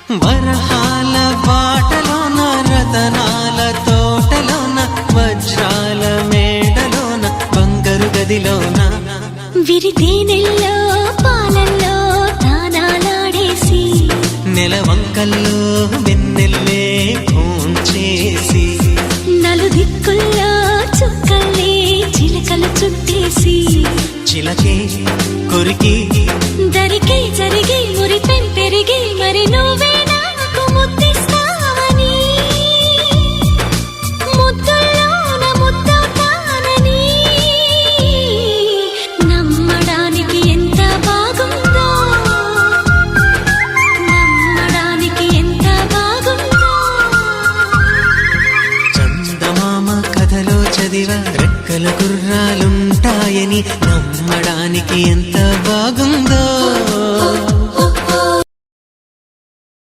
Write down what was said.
వరహాల బాటలోన రతనాల తోటలోన వజ్రాల మేడలోన బంగారు గదిలోన విరితేనెల్లో పాలల్లో తానాలాడేసి నెలవంకల్లో వెన్నెల్లే భోంచేసి నలుదిక్కుల్లో చుక్కల్లే చిలకలు చుట్టేసి చిలకే కొరికి దరికే జరిగి మురిపెం పెరిగి మరి నువ్వే నాకు ముద్దిస్తావని ముద్దుల్లోన ముద్దవుతానని నమ్మడానికి ఎంత బాగుందో నమ్మడానికి ఎంత బాగుందో చందమామ కథలో చదివా రెక్కల గుర్రాలుంటాయని నమ్మడానికి ఎంత బాగుందో